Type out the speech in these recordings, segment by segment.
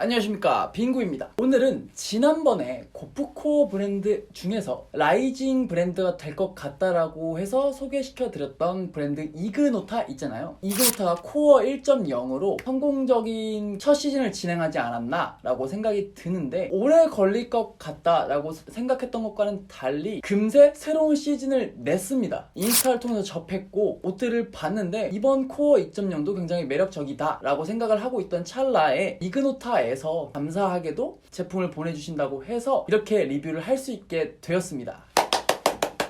안녕하십니까, 빙구입니다. 오늘은 지난번에 고프코어 브랜드 중에서 라이징 브랜드가 될 것 같다라고 해서 소개시켜드렸던 브랜드 이그노타 있잖아요. 이그노타가 코어 1.0으로 성공적인 첫 시즌을 진행하지 않았나 라고 생각이 드는데, 오래 걸릴 것 같다라고 생각했던 것과는 달리 금세 새로운 시즌을 냈습니다. 인스타를 통해서 접했고 옷들을 봤는데 이번 코어 2.0도 굉장히 매력적이다 라고 생각을 하고 있던 찰나에 이그노타에서 감사하게도 제품을 보내주신다고 해서 이렇게 리뷰를 할 수 있게 되었습니다.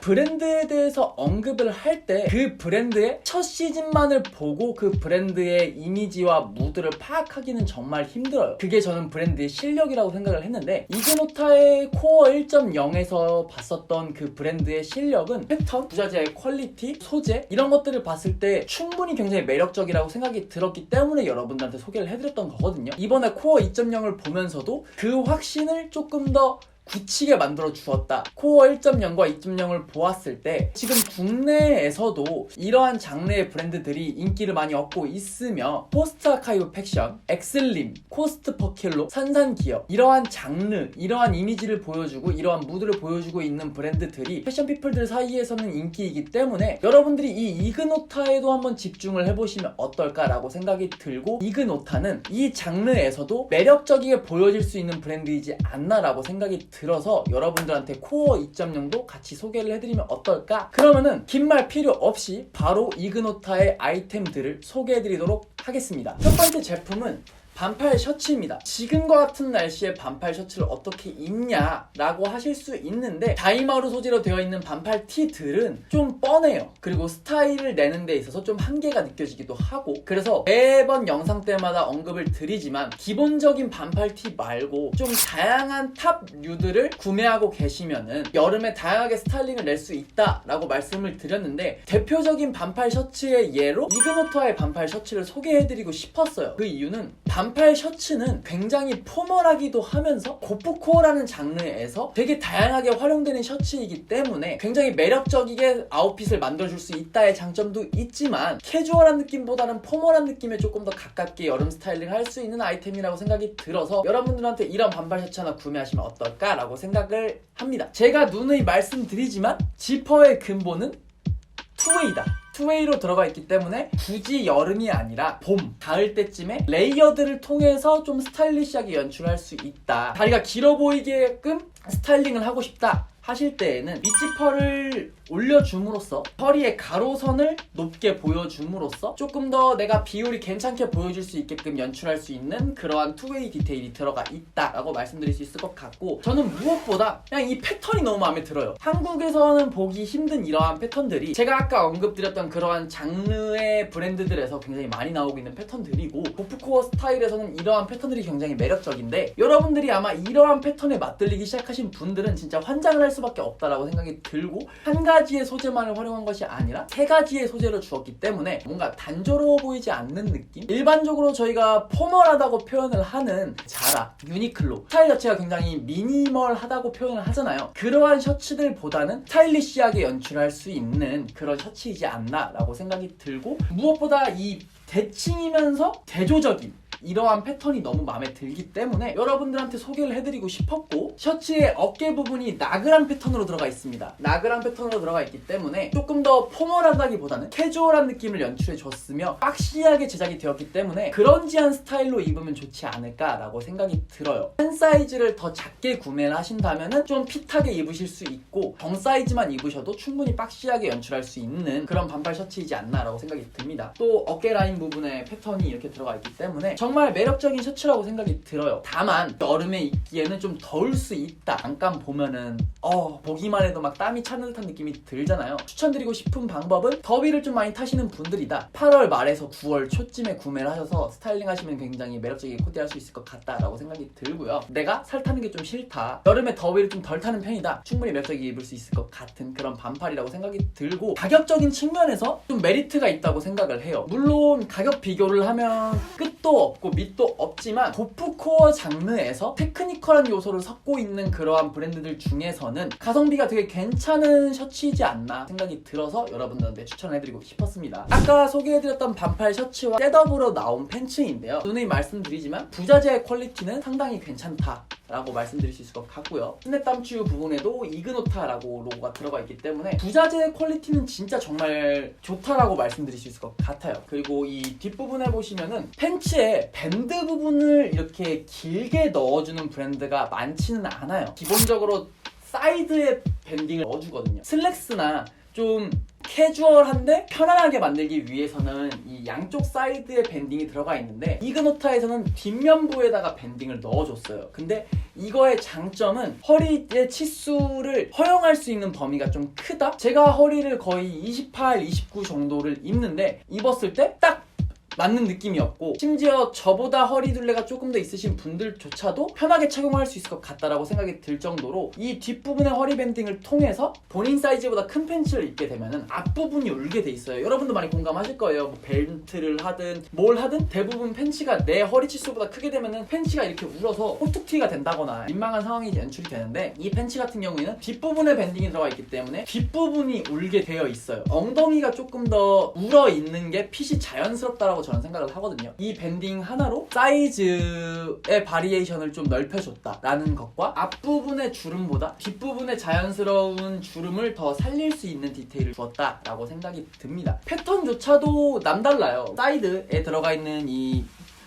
브랜드에 대해서 언급을 할 때 그 브랜드의 첫 시즌만을 보고 그 브랜드의 이미지와 무드를 파악하기는 정말 힘들어요. 그게 저는 브랜드의 실력이라고 생각을 했는데, 이그노타의 코어 1.0에서 봤었던 그 브랜드의 실력은 패턴, 부자재의 퀄리티, 소재 이런 것들을 봤을 때 충분히 굉장히 매력적이라고 생각이 들었기 때문에 여러분들한테 소개를 해드렸던 거거든요. 이번에 코어 2.0을 보면서도 그 확신을 조금 더 굳히게 만들어 주었다. 코어 1.0과 2.0을 보았을 때 지금 국내에서도 이러한 장르의 브랜드들이 인기를 많이 얻고 있으며, 포스트 아카이브 팩션, 엑슬림, 코스트 퍼킬로, 산산기업, 이러한 장르, 이러한 이미지를 보여주고 이러한 무드를 보여주고 있는 브랜드들이 패션 피플들 사이에서는 인기이기 때문에 여러분들이 이 이그노타에도 한번 집중을 해보시면 어떨까라고 생각이 들고, 이그노타는 이 장르에서도 매력적이게 보여질 수 있는 브랜드이지 않나라고 생각이 들어서 여러분들한테 코어 2.0도 같이 소개를 해드리면 어떨까? 그러면은 긴 말 필요 없이 바로 이그노타의 아이템들을 소개해드리도록 하겠습니다. 첫 번째 제품은 반팔 셔츠입니다. 지금과 같은 날씨에 반팔 셔츠를 어떻게 입냐라고 하실 수 있는데, 다이마루 소재로 되어 있는 반팔 티들은 좀 뻔해요. 그리고 스타일을 내는 데 있어서 좀 한계가 느껴지기도 하고, 그래서 매번 영상 때마다 언급을 드리지만 기본적인 반팔 티 말고 좀 다양한 탑류들을 구매하고 계시면은 여름에 다양하게 스타일링을 낼 수 있다라고 말씀을 드렸는데, 대표적인 반팔 셔츠의 예로 이그노타의 반팔 셔츠를 소개해드리고 싶었어요. 그 이유는 반팔 셔츠는 굉장히 포멀하기도 하면서 고프코어라는 장르에서 되게 다양하게 활용되는 셔츠이기 때문에 굉장히 매력적이게 아웃핏을 만들어줄 수 있다의 장점도 있지만, 캐주얼한 느낌보다는 포멀한 느낌에 조금 더 가깝게 여름 스타일링을 할 수 있는 아이템이라고 생각이 들어서 여러분들한테 이런 반팔 셔츠 하나 구매하시면 어떨까라고 생각을 합니다. 제가 누누이 말씀드리지만 지퍼의 근본은 투웨이다. 투웨이로 들어가 있기 때문에 굳이 여름이 아니라 봄, 가을 때쯤에 레이어드를 통해서 좀 스타일리시하게 연출할 수 있다. 다리가 길어 보이게끔 스타일링을 하고 싶다 하실 때에는 밑지퍼를 올려줌으로써 허리의 가로선을 높게 보여줌으로써 조금 더 내가 비율이 괜찮게 보여줄 수 있게끔 연출할 수 있는 그러한 투웨이 디테일이 들어가 있다라고 말씀드릴 수 있을 것 같고, 저는 무엇보다 그냥 이 패턴이 너무 마음에 들어요. 한국에서는 보기 힘든 이러한 패턴들이 제가 아까 언급드렸던 그러한 장르의 브랜드들에서 굉장히 많이 나오고 있는 패턴들이고, 고프코어 스타일에서는 이러한 패턴들이 굉장히 매력적인데, 여러분들이 아마 이러한 패턴에 맞들리기 시작하신 분들은 진짜 환장을 할 수밖에 없다라고 생각이 들고, 한 가지의 소재만을 활용한 것이 아니라 세 가지의 소재를 주었기 때문에 뭔가 단조로워 보이지 않는 느낌? 일반적으로 저희가 포멀하다고 표현을 하는 자라, 유니클로 스타일 자체가 굉장히 미니멀하다고 표현을 하잖아요. 그러한 셔츠들보다는 스타일리시하게 연출할 수 있는 그런 셔츠이지 않나 라고 생각이 들고, 무엇보다 이 대칭이면서 대조적인 이러한 패턴이 너무 마음에 들기 때문에 여러분들한테 소개를 해드리고 싶었고, 셔츠의 어깨 부분이 나그랑 패턴으로 들어가 있습니다. 나그랑 패턴으로 들어가 있기 때문에 조금 더 포멀하다기보다는 캐주얼한 느낌을 연출해줬으며 박시하게 제작이 되었기 때문에 그런지한 스타일로 입으면 좋지 않을까라고 생각이 들어요. 한 사이즈를 더 작게 구매를 하신다면 좀 핏하게 입으실 수 있고, 정 사이즈만 입으셔도 충분히 박시하게 연출할 수 있는 그런 반팔 셔츠이지 않나라고 생각이 듭니다. 또 어깨 라인 부분에 패턴이 이렇게 들어가 있기 때문에 정말 매력적인 셔츠라고 생각이 들어요. 다만 여름에 입기에는 좀 더울 수 있다. 잠깐 보면은 보기만 해도 막 땀이 차는 듯한 느낌이 들잖아요. 추천드리고 싶은 방법은 더위를 좀 많이 타시는 분들이다, 8월 말에서 9월 초쯤에 구매를 하셔서 스타일링 하시면 굉장히 매력적이게 코디할 수 있을 것 같다라고 생각이 들고요. 내가 살 타는 게 좀 싫다, 여름에 더위를 좀 덜 타는 편이다, 충분히 매력적이게 입을 수 있을 것 같은 그런 반팔이라고 생각이 들고, 가격적인 측면에서 좀 메리트가 있다고 생각을 해요. 물론 가격 비교를 하면 끝 탑도 없고 밑도 없지만 고프코어 장르에서 테크니컬한 요소를 섞고 있는 그러한 브랜드들 중에서는 가성비가 되게 괜찮은 셔츠이지 않나 생각이 들어서 여러분들한테 추천해드리고 싶었습니다. 아까 소개해드렸던 반팔 셔츠와 셋업으로 나온 팬츠인데요. 누누이 말씀드리지만 부자재의 퀄리티는 상당히 괜찮다 라고 말씀드릴 수 있을 것 같고요. 스냅담추 부분에도 이그노타라고 로고가 들어가 있기 때문에 부자재의 퀄리티는 진짜 정말 좋다라고 말씀드릴 수 있을 것 같아요. 그리고 이 뒷부분에 보시면은 팬츠에 밴드 부분을 이렇게 길게 넣어주는 브랜드가 많지는 않아요. 기본적으로 사이드에 밴딩을 넣어주거든요. 슬랙스나 좀 캐주얼한데 편안하게 만들기 위해서는 이 양쪽 사이드에 밴딩이 들어가 있는데 이그노타에서는 뒷면부에다가 밴딩을 넣어줬어요. 근데 이거의 장점은 허리의 치수를 허용할 수 있는 범위가 좀 크다? 제가 허리를 거의 28, 29 정도를 입는데 입었을 때 딱 맞는 느낌이었고 심지어 저보다 허리 둘레가 조금 더 있으신 분들조차도 편하게 착용할 수 있을 것 같다라고 생각이 들 정도로 이 뒷부분의 허리 밴딩을 통해서 본인 사이즈보다 큰 팬츠를 입게 되면은 앞부분이 울게 돼 있어요. 여러분도 많이 공감하실 거예요. 뭐 벨트를 하든 뭘 하든 대부분 팬츠가 내 허리 치수보다 크게 되면은 팬츠가 이렇게 울어서 호툭튀가 된다거나 민망한 상황이 연출이 되는데 이 팬츠 같은 경우에는 뒷부분에 밴딩이 들어가 있기 때문에 뒷부분이 울게 되어 있어요. 엉덩이가 조금 더 울어 있는 게 핏이 자연스럽다라고 저는 생각을 하거든요. 이 밴딩 하나로 사이즈의 바리에이션을 좀 넓혀줬다라는 것과 앞부분의 주름보다 뒷부분의 자연스러운 주름을 더 살릴 수 있는 디테일을 주었다라고 생각이 듭니다. 패턴조차도 남달라요. 사이드에 들어가 있는 이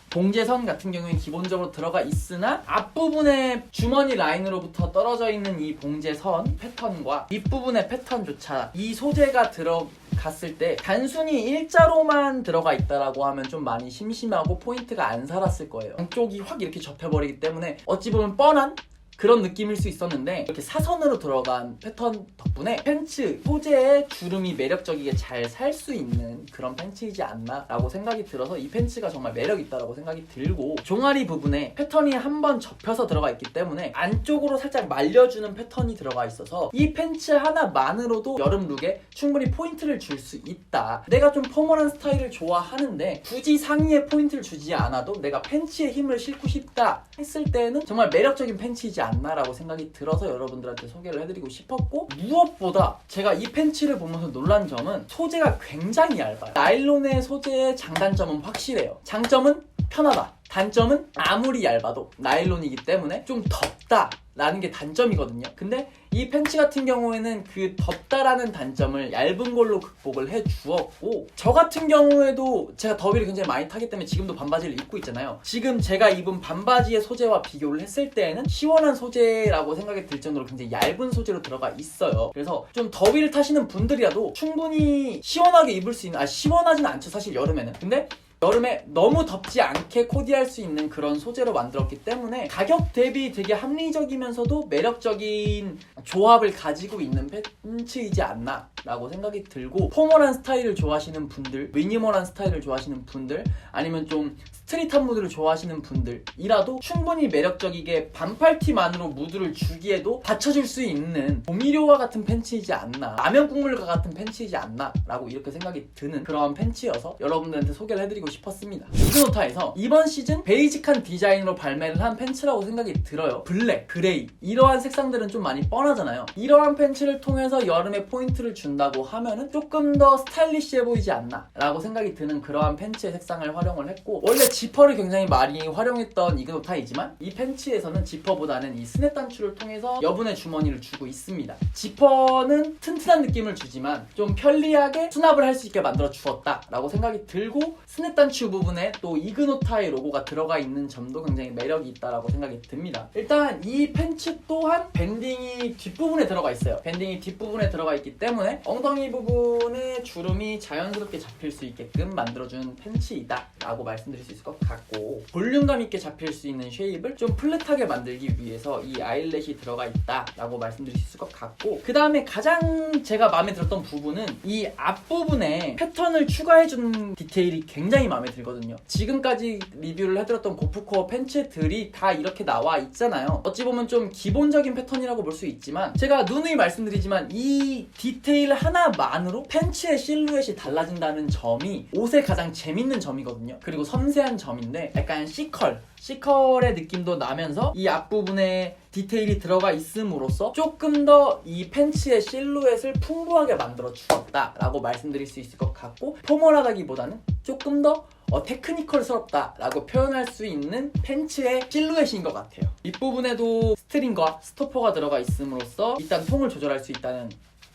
봉제선 같은 경우에 기본적으로 들어가 있으나 앞부분의 주머니 라인으로부터 떨어져 있는 이 봉제선 패턴과 뒷부분의 패턴조차 이 소재가 들어갔을 때 단순히 일자로만 들어가 있다라고 하면 좀 많이 심심하고 포인트가 안 살았을 거예요. 양쪽이 확 이렇게 접혀버리기 때문에 어찌 보면 뻔한 그런 느낌일 수 있었는데 이렇게 사선으로 들어간 패턴 덕분에 팬츠 소재의 주름이 매력적이게 잘 살 수 있는 그런 팬츠이지 않나 라고 생각이 들어서 이 팬츠가 정말 매력있다라고 생각이 들고 종아리 부분에 패턴이 한번 접혀서 들어가 있기 때문에 안쪽으로 살짝 말려주는 패턴이 들어가 있어서 이 팬츠 하나만으로도 여름 룩에 충분히 포인트를 줄 수 있다. 내가 좀 포멀한 스타일을 좋아하는데 굳이 상의에 포인트를 주지 않아도 내가 팬츠에 힘을 싣고 싶다 했을 때는 정말 매력적인 팬츠이지 않나라고 생각이 들어서 여러분들한테 소개를 해드리고 싶었고 무엇보다 제가 이 팬츠를 보면서 놀란 점은 소재가 굉장히 얇아요. 나일론의 소재의 장단점은 확실해요. 장점은 편하다. 단점은 아무리 얇아도 나일론이기 때문에 좀 덥다 라는 게 단점이거든요. 근데 이 팬츠 같은 경우에는 그 덥다라는 단점을 얇은 걸로 극복을 해주었고 저 같은 경우에도 제가 더위를 굉장히 많이 타기 때문에 지금도 반바지를 입고 있잖아요. 지금 제가 입은 반바지의 소재와 비교를 했을 때에는 시원한 소재라고 생각이 들 정도로 굉장히 얇은 소재로 들어가 있어요. 그래서 좀 더위를 타시는 분들이라도 충분히 시원하게 입을 수 있는 시원하진 않죠 사실 여름에는. 근데 여름에 너무 덥지 않게 코디할 수 있는 그런 소재로 만들었기 때문에 가격 대비 되게 합리적이면서도 매력적인 조합을 가지고 있는 팬츠이지 않나 라고 생각이 들고 포멀한 스타일을 좋아하시는 분들, 미니멀한 스타일을 좋아하시는 분들 아니면 좀 스트릿한 무드를 좋아하시는 분들이라도 충분히 매력적이게 반팔티만으로 무드를 주기에도 받쳐줄 수 있는 조미료와 같은 팬츠이지 않나, 라면 국물과 같은 팬츠이지 않나 라고 이렇게 생각이 드는 그러한 팬츠여서 여러분들한테 소개를 해드리고 싶었습니다. 이그노타에서 이번 시즌 베이직한 디자인으로 발매를 한 팬츠라고 생각이 들어요. 블랙, 그레이 이러한 색상들은 좀 많이 뻔하잖아요. 이러한 팬츠를 통해서 여름에 포인트를 준다고 하면은 조금 더 스타일리시해 보이지 않나 라고 생각이 드는 그러한 팬츠의 색상을 활용을 했고 원래 지퍼를 굉장히 많이 활용했던 이그노타이지만 이 팬츠에서는 지퍼보다는 이 스냅 단추를 통해서 여분의 주머니를 주고 있습니다. 지퍼는 튼튼한 느낌을 주지만 좀 편리하게 수납을 할 수 있게 만들어 주었다 라고 생각이 들고 스냅 단추 부분에 또 이그노타의 로고가 들어가 있는 점도 굉장히 매력이 있다라고 생각이 듭니다. 일단 이 팬츠 또한 밴딩이 뒷부분에 들어가 있어요. 밴딩이 뒷부분에 들어가 있기 때문에 엉덩이 부분에 주름이 자연스럽게 잡힐 수 있게끔 만들어준 팬츠이다 라고 말씀드릴 수 있을 것 같고 볼륨감 있게 잡힐 수 있는 쉐입을 좀 플랫하게 만들기 위해서 이 아이렛이 들어가 있다 라고 말씀드릴 수 있을 것 같고 그 다음에 가장 제가 마음에 들었던 부분은 이 앞부분에 패턴을 추가해준 디테일이 굉장히 마음에 들거든요. 지금까지 리뷰를 해드렸던 고프코어 팬츠들이 다 이렇게 나와 있잖아요. 어찌 보면 좀 기본적인 패턴이라고 볼 수 있지만 제가 누누이 말씀드리지만 이 디테일 하나만으로 팬츠의 실루엣이 달라진다는 점이 옷의 가장 재밌는 점이거든요. 그리고 섬세한 점인데 약간 C컬의 느낌도 나면서 이 앞부분에 디테일이 들어가 있음으로써 조금 더 이 팬츠의 실루엣을 풍부하게 만들어 주었다 라고 말씀드릴 수 있을 것 같고, 포멀하다기보다는 조금 더 테크니컬스럽다 라고 표현할 수 있는 팬츠의 실루엣인 것 같아요. 윗부분에도 스트링과 스토퍼가 들어가 있음으로써 일단 통을 조절할 수 있다는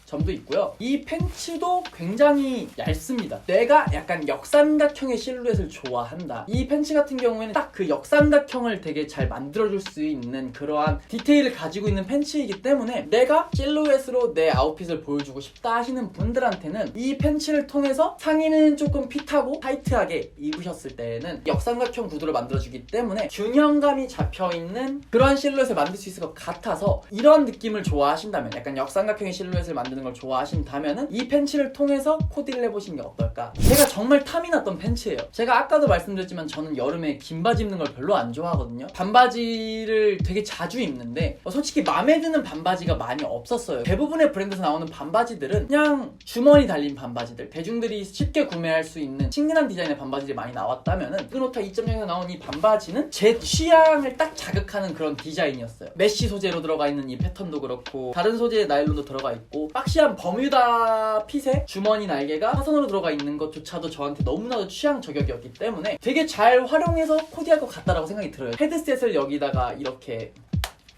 점도 있고요. 이 팬츠도 굉장히 얇습니다. 내가 약간 역삼각형의 실루엣을 좋아한다, 이 팬츠 같은 경우에는 딱 그 역삼각형을 되게 잘 만들어줄 수 있는 그러한 디테일을 가지고 있는 팬츠이기 때문에 내가 실루엣으로 내 아웃핏을 보여주고 싶다 하시는 분들한테는 이 팬츠를 통해서 상의는 조금 핏하고 타이트하게 입으셨을 때에는 역삼각형 구도를 만들어주기 때문에 균형감이 잡혀있는 그러한 실루엣을 만들 수 있을 것 같아서, 이런 느낌을 좋아하신다면, 약간 역삼각형의 실루엣을 만드는 걸 좋아하신다면은 이 팬츠를 통해서 코디를 해보시는 게 어떨까. 제가 정말 탐이 났던 팬츠예요. 제가 아까도 말씀드렸지만 저는 여름에 긴 바지 입는 걸 별로 안 좋아하거든요. 반바지를 되게 자주 입는데 솔직히 마음에 드는 반바지가 많이 없었어요. 대부분의 브랜드에서 나오는 반바지들은 그냥 주머니 달린 반바지들, 대중들이 쉽게 구매할 수 있는 친근한 디자인의 반바지들이 많이 나왔다면은 이그노타 2.0에서 나온 이 반바지는 제 취향을 딱 자극하는 그런 디자인이었어요. 메쉬 소재로 들어가 있는 이 패턴도 그렇고 다른 소재의 나일론도 들어가 있고 박시한 버뮤다 핏의 주머니 날개가 사선으로 들어가 있는 것조차도 저한테 너무나도 취향 저격이었기 때문에 되게 잘 활용해서 코디할 것 같다라고 생각이 들어요. 헤드셋을 여기다가 이렇게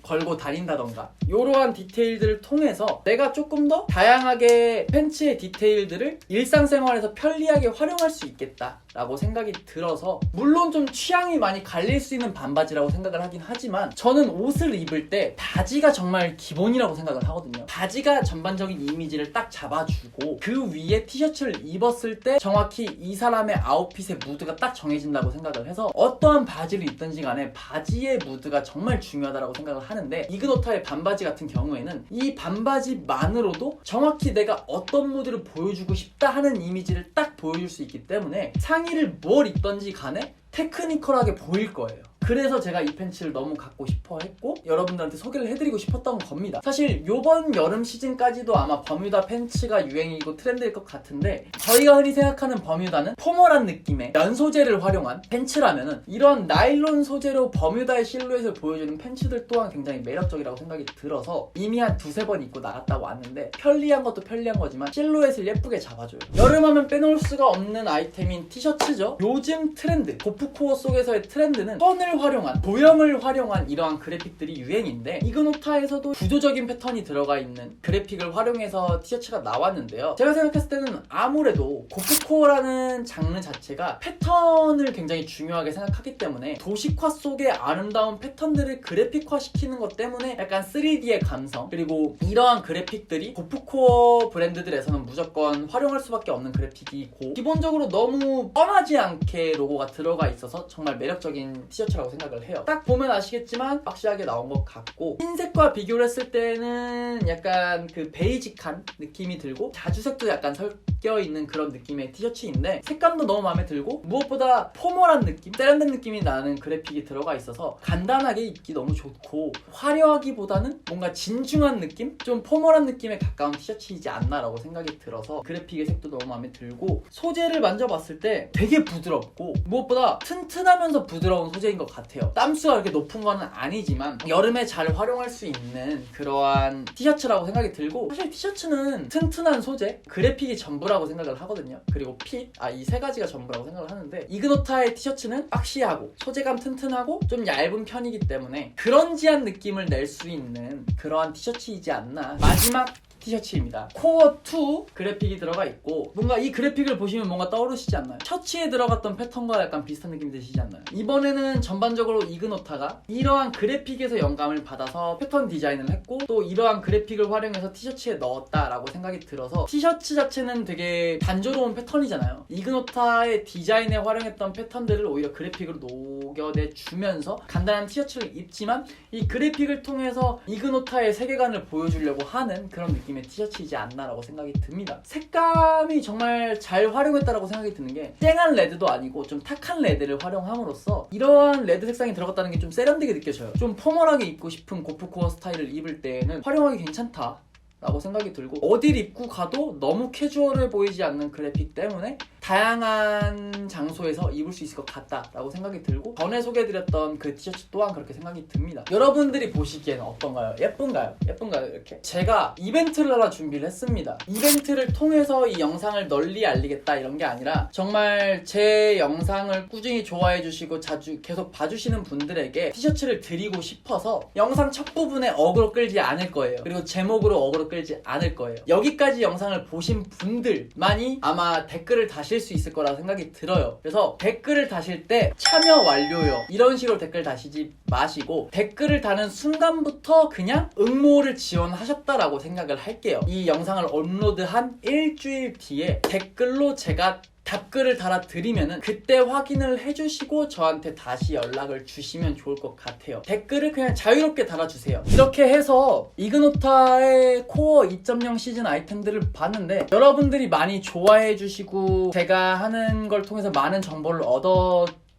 걸고 다닌다던가 이러한 디테일들을 통해서 내가 조금 더 다양하게 팬츠의 디테일들을 일상생활에서 편리하게 활용할 수 있겠다라고 생각이 들어서, 물론 좀 취향이 많이 갈릴 수 있는 반바지라고 생각을 하긴 하지만 저는 옷을 입을 때 바지가 정말 기본이라고 생각을 하거든요. 바지가 전반적인 이미지를 딱 잡아주고 그 위에 티셔츠를 입었을 때 정확히 이 사람의 아웃핏의 무드가 딱 정해진다고 생각을 해서 어떠한 바지를 입든지 간에 바지의 무드가 정말 중요하다고 생각을 하는데, 이그노타의 반바지 같은 경우에는 이 반바지만으로도 정확히 내가 어떤 무드를 보여주고 싶다 하는 이미지를 딱 보여줄 수 있기 때문에 상의를 뭘 입던지 간에 테크니컬하게 보일 거예요. 그래서 제가 이 팬츠를 너무 갖고 싶어 했고 여러분들한테 소개를 해드리고 싶었던 겁니다. 사실 요번 여름 시즌까지도 아마 버뮤다 팬츠가 유행이고 트렌드일 것 같은데, 저희가 흔히 생각하는 버뮤다는 포멀한 느낌의 면 소재를 활용한 팬츠라면은 이런 나일론 소재로 버뮤다의 실루엣을 보여주는 팬츠들 또한 굉장히 매력적이라고 생각이 들어서 이미 한 두세 번 입고 나갔다 왔는데, 편리한 것도 편리한 거지만 실루엣을 예쁘게 잡아줘요. 여름하면 빼놓을 수가 없는 아이템인 티셔츠죠. 요즘 트렌드, 고프코어 속에서의 트렌드는 턴을 활용한, 도형을 활용한 이러한 그래픽들이 유행인데, 이그노타에서도 구조적인 패턴이 들어가 있는 그래픽을 활용해서 티셔츠가 나왔는데요. 제가 생각했을 때는 아무래도 고프코어라는 장르 자체가 패턴을 굉장히 중요하게 생각하기 때문에 도식화 속의 아름다운 패턴들을 그래픽화 시키는 것 때문에 약간 3D의 감성, 그리고 이러한 그래픽들이 고프코어 브랜드들에서는 무조건 활용할 수밖에 없는 그래픽이고, 기본적으로 너무 뻔하지 않게 로고가 들어가 있어서 정말 매력적인 티셔츠라고 생각을 해요. 딱 보면 아시겠지만 박시하게 나온 것 같고, 흰색과 비교를 했을 때는 약간 그 베이직한 느낌이 들고 자주색도 약간 섞여있는 그런 느낌의 티셔츠인데 색감도 너무 마음에 들고 무엇보다 포멀한 느낌, 세련된 느낌이 나는 그래픽이 들어가 있어서 간단하게 입기 너무 좋고, 화려하기보다는 뭔가 진중한 느낌? 좀 포멀한 느낌에 가까운 티셔츠이지 않나라고 생각이 들어서 그래픽의 색도 너무 마음에 들고, 소재를 만져봤을 때 되게 부드럽고 무엇보다 튼튼하면서 부드러운 소재인 것 같아요. 땀수가 그렇게 높은 건 아니지만 여름에 잘 활용할 수 있는 그러한 티셔츠라고 생각이 들고, 사실 티셔츠는 튼튼한 소재, 그래픽이 전부라고 생각을 하거든요. 그리고 핏, 이 세 가지가 전부라고 생각을 하는데, 이그노타의 티셔츠는 박시하고 소재감 튼튼하고 좀 얇은 편이기 때문에 그런지한 느낌을 낼 수 있는 그러한 티셔츠이지 않나. 마지막 티셔츠입니다. 코어 2 그래픽이 들어가 있고, 뭔가 이 그래픽을 보시면 뭔가 떠오르시지 않나요? 셔츠에 들어갔던 패턴과 약간 비슷한 느낌이 드시지 않나요? 이번에는 전반적으로 이그노타가 이러한 그래픽에서 영감을 받아서 패턴 디자인을 했고, 또 이러한 그래픽을 활용해서 티셔츠에 넣었다라고 생각이 들어서, 티셔츠 자체는 되게 단조로운 패턴이잖아요. 이그노타의 디자인에 활용했던 패턴들을 오히려 그래픽으로 녹여내주면서 간단한 티셔츠를 입지만 이 그래픽을 통해서 이그노타의 세계관을 보여주려고 하는 그런 느낌 느낌의 티셔츠이지 않나라고 생각이 듭니다. 색감이 정말 잘 활용했다라고 생각이 드는 게 쨍한 레드도 아니고 좀 탁한 레드를 활용함으로써 이러한 레드 색상이 들어갔다는 게 좀 세련되게 느껴져요. 좀 포멀하게 입고 싶은 고프코어 스타일을 입을 때에는 활용하기 괜찮다 라고 생각이 들고, 어딜 입고 가도 너무 캐주얼해 보이지 않는 그래픽 때문에 다양한 장소에서 입을 수 있을 것 같다라고 생각이 들고, 전에 소개해드렸던 그 티셔츠 또한 그렇게 생각이 듭니다. 여러분들이 보시기에는 어떤가요? 예쁜가요? 예쁜가요? 이렇게 제가 이벤트를 하나 준비를 했습니다. 이벤트를 통해서 이 영상을 널리 알리겠다 이런 게 아니라 정말 제 영상을 꾸준히 좋아해 주시고 자주 계속 봐주시는 분들에게 티셔츠를 드리고 싶어서 영상 첫 부분에 어그로 끌지 않을 거예요. 그리고 제목으로 어그로 끌지 않을 거예요. 여기까지 영상을 보신 분들만이 아마 댓글을 다실 수 있을 거라 생각이 들어요. 그래서 댓글을 다실 때 참여 완료요 이런 식으로 댓글 다시지 마시고, 댓글을 다는 순간부터 그냥 응모를 지원하셨다라고 생각을 할게요. 이 영상을 업로드한 일주일 뒤에 댓글로 제가 답글을 달아드리면은 그때 확인을 해주시고 저한테 다시 연락을 주시면 좋을 것 같아요. 댓글을 그냥 자유롭게 달아주세요. 이렇게 해서 이그노타의 코어 2.0 시즌 아이템들을 봤는데 여러분들이 많이 좋아해주시고 제가 하는 걸 통해서 많은 정보를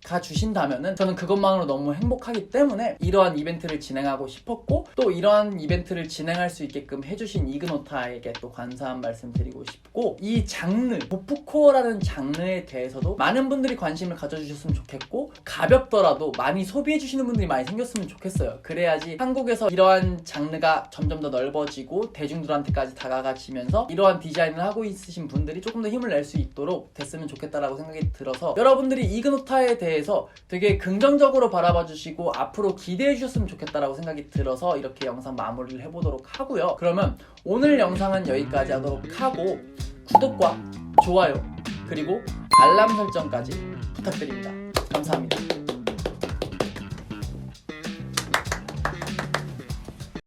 가 주신다면은 저는 그것만으로 너무 행복하기 때문에 이러한 이벤트를 진행하고 싶었고, 또 이러한 이벤트를 진행할 수 있게끔 해주신 이그노타에게 또 감사한 말씀 드리고 싶고, 이 장르 고프코어라는 장르에 대해서도 많은 분들이 관심을 가져주셨으면 좋겠고, 가볍더라도 많이 소비해주시는 분들이 많이 생겼으면 좋겠어요. 그래야지 한국에서 이러한 장르가 점점 더 넓어지고 대중들한테까지 다가가시면서 이러한 디자인을 하고 있으신 분들이 조금 더 힘을 낼 수 있도록 됐으면 좋겠다라고 생각이 들어서, 여러분들이 이그노타에 대해서 되게 긍정적으로 바라봐 주시고 앞으로 기대해 주셨으면 좋겠다라고 생각이 들어서 이렇게 영상 마무리를 해보도록 하고요. 그러면 오늘 영상은 여기까지 하도록 하고, 구독과 좋아요 그리고 알람 설정까지 부탁드립니다. 감사합니다.